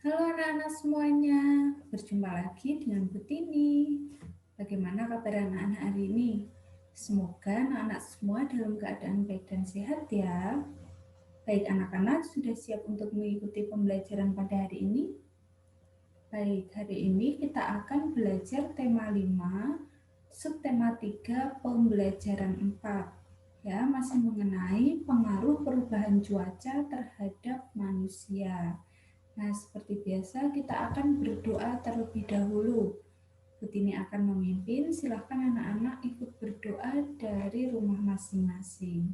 Halo anak-anak semuanya, berjumpa lagi dengan Bu Tini. Bagaimana kabar anak-anak hari ini? Semoga anak-anak semua dalam keadaan baik dan sehat ya. Baik anak-anak, sudah siap untuk mengikuti pembelajaran pada hari ini? Baik, hari ini kita akan belajar tema 5, subtema 3, pembelajaran 4. Ya, masih mengenai pengaruh perubahan cuaca terhadap manusia. Nah, seperti biasa kita akan berdoa terlebih dahulu. Butini akan memimpin, silahkan anak-anak ikut berdoa dari rumah masing-masing.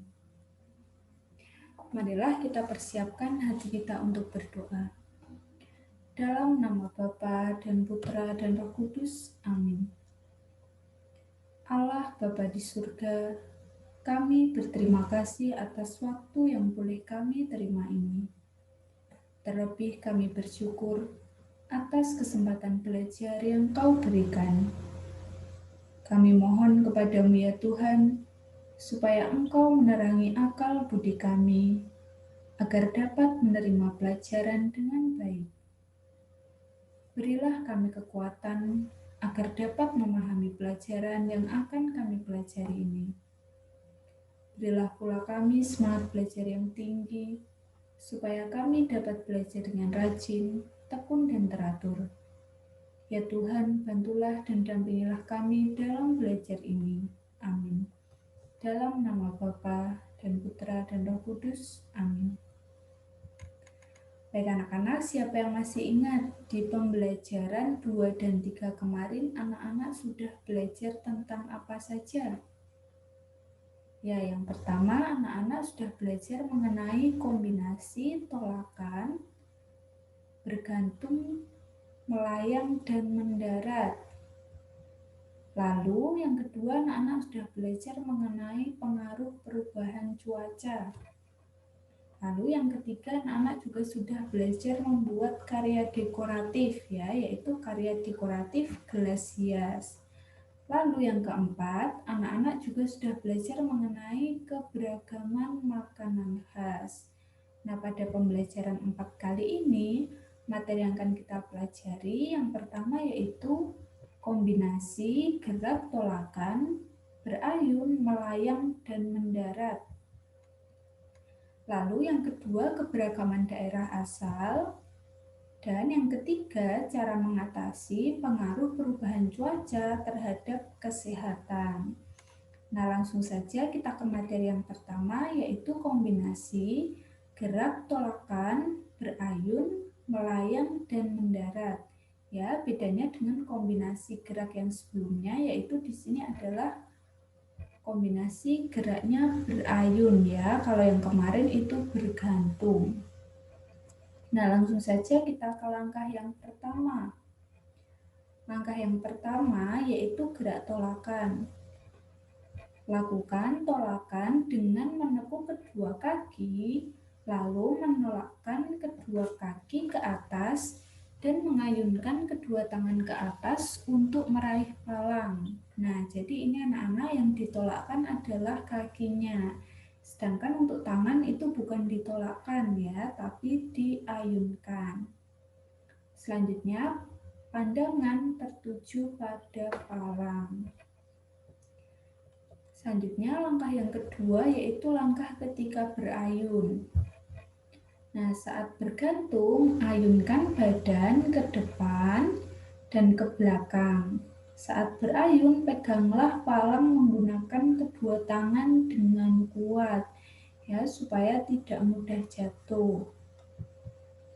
Marilah kita persiapkan hati kita untuk berdoa. Dalam nama Bapa dan Putra dan Roh Kudus, amin. Allah Bapa di surga, kami berterima kasih atas waktu yang boleh kami terima ini. Terlebih kami bersyukur atas kesempatan belajar yang Kau berikan. Kami mohon kepadamu ya Tuhan, supaya Engkau menerangi akal budi kami, agar dapat menerima pelajaran dengan baik. Berilah kami kekuatan, agar dapat memahami pelajaran yang akan kami pelajari ini. Berilah pula kami semangat belajar yang tinggi, supaya kami dapat belajar dengan rajin, tekun dan teratur. Ya Tuhan, bantulah dan dampingilah kami dalam belajar ini. Amin. Dalam nama Bapa dan Putra dan Roh Kudus. Amin. Baik anak-anak, siapa yang masih ingat di pembelajaran 2 dan 3 kemarin anak-anak sudah belajar tentang apa saja? Ya, yang pertama anak-anak sudah belajar mengenai kombinasi tolakan, bergantung, melayang, dan mendarat. Lalu yang kedua anak-anak sudah belajar mengenai pengaruh perubahan cuaca. Lalu yang ketiga anak-anak juga sudah belajar membuat karya dekoratif ya, yaitu karya dekoratif gelas hias. Lalu yang keempat, anak-anak juga sudah belajar mengenai keberagaman makanan khas. Nah, pada pembelajaran 4 kali ini, materi yang akan kita pelajari yang pertama yaitu kombinasi gerak tolakan, berayun, melayang, dan mendarat. Lalu yang kedua, keberagaman daerah asal. Dan yang ketiga, cara mengatasi pengaruh perubahan cuaca terhadap kesehatan. Nah, langsung saja kita ke materi yang pertama, yaitu kombinasi gerak tolakan, berayun, melayang, dan mendarat. Ya, bedanya dengan kombinasi gerak yang sebelumnya, yaitu di sini adalah kombinasi geraknya berayun ya. Kalau yang kemarin itu bergantung. Nah, langsung saja kita ke langkah yang pertama. Langkah yang pertama yaitu gerak tolakan. Lakukan tolakan dengan menekuk kedua kaki, lalu menolakkan kedua kaki ke atas dan mengayunkan kedua tangan ke atas untuk meraih palang. Nah, jadi ini anak-anak yang ditolakkan adalah kakinya. Sedangkan untuk tangan itu bukan ditolakkan ya, tapi diayunkan. Selanjutnya, pandangan tertuju pada palang. Selanjutnya, langkah yang kedua yaitu langkah ketika berayun. Nah, saat bergantung, ayunkan badan ke depan dan ke belakang. Saat berayun, peganglah palang menggunakan kedua tangan dengan kuat, ya, supaya tidak mudah jatuh.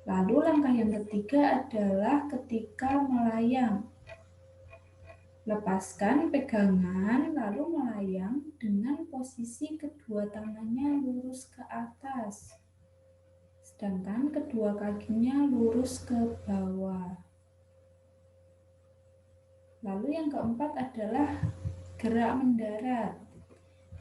Lalu langkah yang ketiga adalah ketika melayang. Lepaskan pegangan, lalu melayang dengan posisi kedua tangannya lurus ke atas. Sedangkan kedua kakinya lurus ke bawah. Lalu yang keempat adalah gerak mendarat.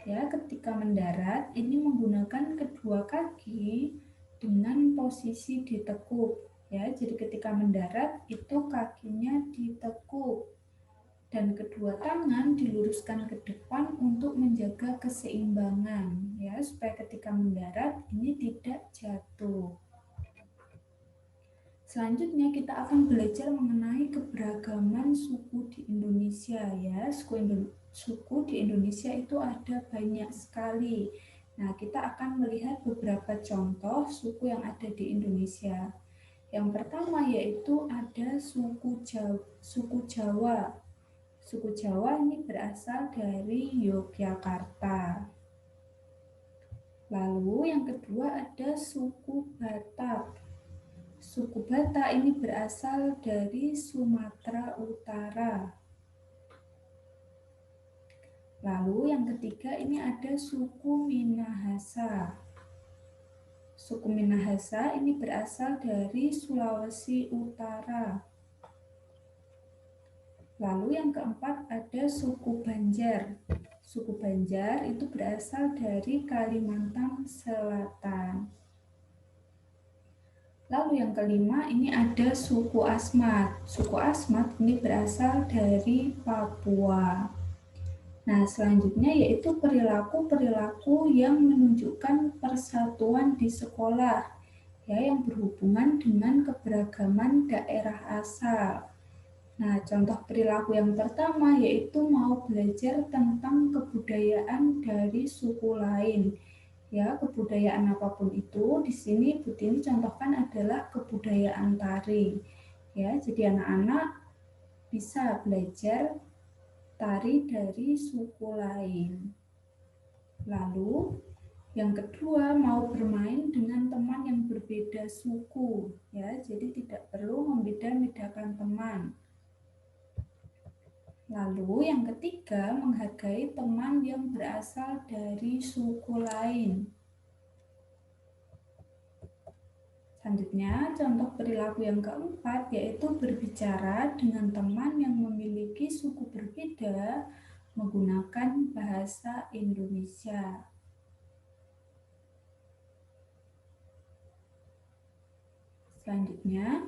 Ya, ketika mendarat ini menggunakan kedua kaki dengan posisi ditekuk. Ya, jadi ketika mendarat itu kakinya ditekuk dan kedua tangan diluruskan ke depan untuk menjaga keseimbangan ya, supaya ketika mendarat ini tidak jatuh. Selanjutnya kita akan belajar mengenai keberagaman suku di Indonesia ya. Suku di Indonesia itu ada banyak sekali. Nah, kita akan melihat beberapa contoh suku yang ada di Indonesia. Yang pertama yaitu ada suku Jawa. Suku Jawa ini berasal dari Yogyakarta. Lalu yang kedua ada suku Batak. Suku Batak ini berasal dari Sumatera Utara. Lalu yang ketiga ini ada suku Minahasa. Suku Minahasa ini berasal dari Sulawesi Utara. Lalu yang keempat ada suku Banjar. Suku Banjar itu berasal dari Kalimantan Selatan. Lalu yang kelima ini ada suku Asmat. Suku Asmat ini berasal dari Papua. Nah, selanjutnya yaitu perilaku-perilaku yang menunjukkan persatuan di sekolah, ya, yang berhubungan dengan keberagaman daerah asal. Nah, contoh perilaku yang pertama yaitu mau belajar tentang kebudayaan dari suku lain. Ya, kebudayaan apapun itu, di sini Bu Tini contohkan adalah kebudayaan tari. Ya, jadi anak-anak bisa belajar tari dari suku lain. Lalu, yang kedua mau bermain dengan teman yang berbeda suku. Ya, jadi tidak perlu membeda-bedakan teman. Lalu yang ketiga, menghargai teman yang berasal dari suku lain. Selanjutnya, contoh perilaku yang keempat yaitu berbicara dengan teman yang memiliki suku berbeda menggunakan bahasa Indonesia. Selanjutnya,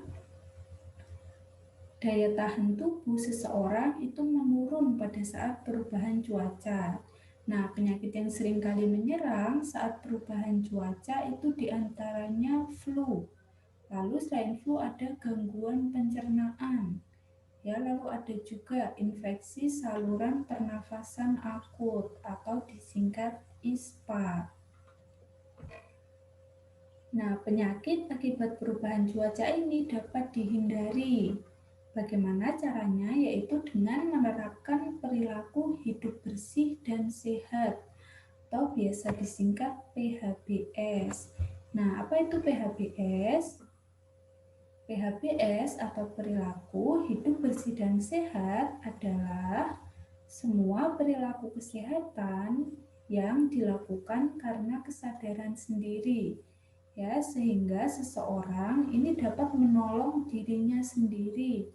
daya tahan tubuh seseorang itu menurun pada saat perubahan cuaca. Nah, penyakit yang sering kali menyerang saat perubahan cuaca itu diantaranya flu. Lalu selain flu ada gangguan pencernaan. Ya, lalu ada juga infeksi saluran pernafasan akut atau disingkat ISPA. Nah, penyakit akibat perubahan cuaca ini dapat dihindari. Bagaimana caranya? Yaitu dengan menerapkan perilaku hidup bersih dan sehat atau biasa disingkat PHBS. Nah, apa itu PHBS? PHBS atau perilaku hidup bersih dan sehat adalah semua perilaku kesehatan yang dilakukan karena kesadaran sendiri, ya, sehingga seseorang ini dapat menolong dirinya sendiri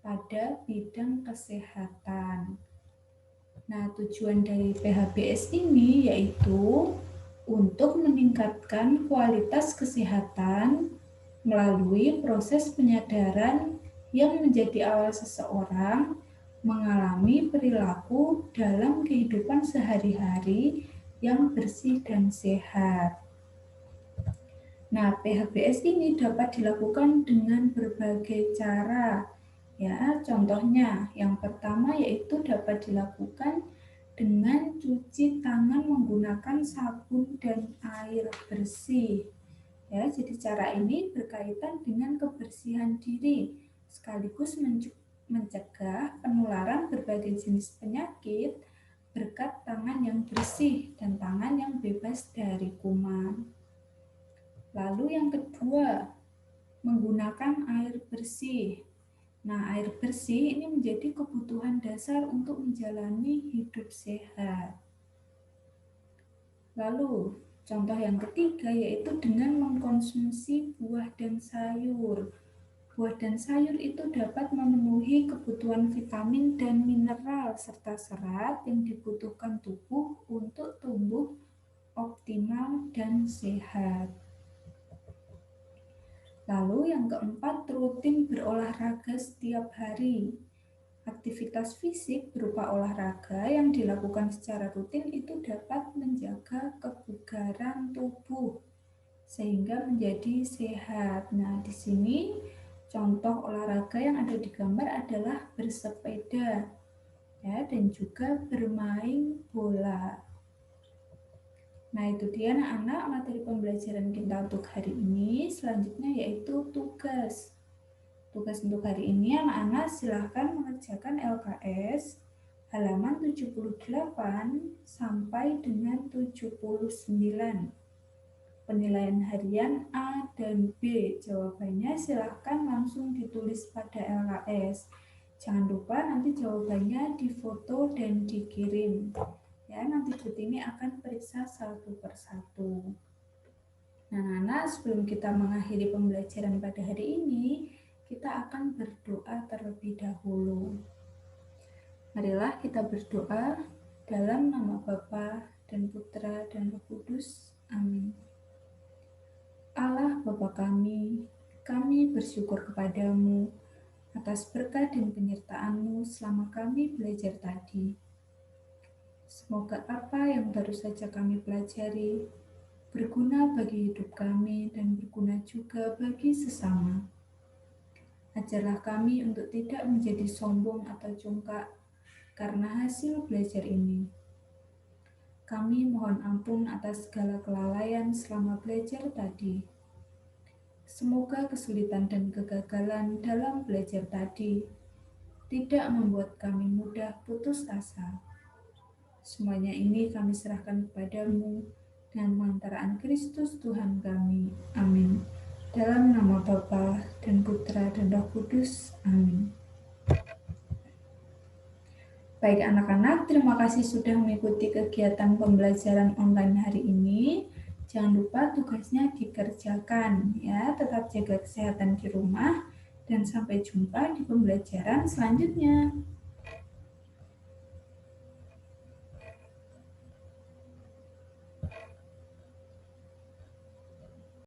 pada bidang kesehatan. Nah, tujuan dari PHBS ini yaitu untuk meningkatkan kualitas kesehatan melalui proses penyadaran yang menjadi awal seseorang mengalami perilaku dalam kehidupan sehari-hari yang bersih dan sehat. Nah, PHBS ini dapat dilakukan dengan berbagai cara. Ya, contohnya yang pertama yaitu dapat dilakukan dengan cuci tangan menggunakan sabun dan air bersih. Ya, jadi cara ini berkaitan dengan kebersihan diri sekaligus mencegah penularan berbagai jenis penyakit berkat tangan yang bersih dan tangan yang bebas dari kuman. Lalu yang kedua, menggunakan air bersih. Nah, air bersih ini menjadi kebutuhan dasar untuk menjalani hidup sehat. Lalu, contoh yang ketiga yaitu dengan mengkonsumsi buah dan sayur. Buah dan sayur itu dapat memenuhi kebutuhan vitamin dan mineral serta serat yang dibutuhkan tubuh untuk tumbuh optimal dan sehat. Lalu yang keempat, rutin berolahraga setiap hari. Aktivitas fisik berupa olahraga yang dilakukan secara rutin itu dapat menjaga kebugaran tubuh sehingga menjadi sehat. Nah, di sini Contoh olahraga yang ada di gambar adalah bersepeda, ya, dan juga bermain bola. Nah, itu dia anak-anak materi pembelajaran kita untuk hari ini. Selanjutnya yaitu tugas. Tugas untuk hari ini anak-anak silahkan mengerjakan LKS halaman 78 sampai dengan 79. Penilaian harian A dan B. Jawabannya silahkan langsung ditulis pada LKS. Jangan lupa nanti jawabannya difoto dan dikirim. Ya, nanti Butini akan periksa satu persatu. Nah, anak-anak, sebelum kita mengakhiri pembelajaran pada hari ini, kita akan berdoa terlebih dahulu. Marilah kita berdoa dalam nama Bapa dan Putra dan Roh Kudus. Amin. Allah Bapa kami bersyukur kepadamu atas berkat dan penyertaan-Mu selama kami belajar tadi. Semoga apa yang baru saja kami pelajari berguna bagi hidup kami dan berguna juga bagi sesama. Ajarlah kami untuk tidak menjadi sombong atau congkak karena hasil belajar ini. Kami mohon ampun atas segala kelalaian selama belajar tadi. Semoga kesulitan dan kegagalan dalam belajar tadi tidak membuat kami mudah putus asa. Semuanya ini kami serahkan kepadamu dengan perantaraan Kristus Tuhan kami. Amin. Dalam nama Bapa dan Putra dan Roh Kudus. Amin. Baik anak-anak, terima kasih sudah mengikuti kegiatan pembelajaran online hari ini. Jangan lupa tugasnya dikerjakan ya, tetap jaga kesehatan di rumah dan sampai jumpa di pembelajaran selanjutnya.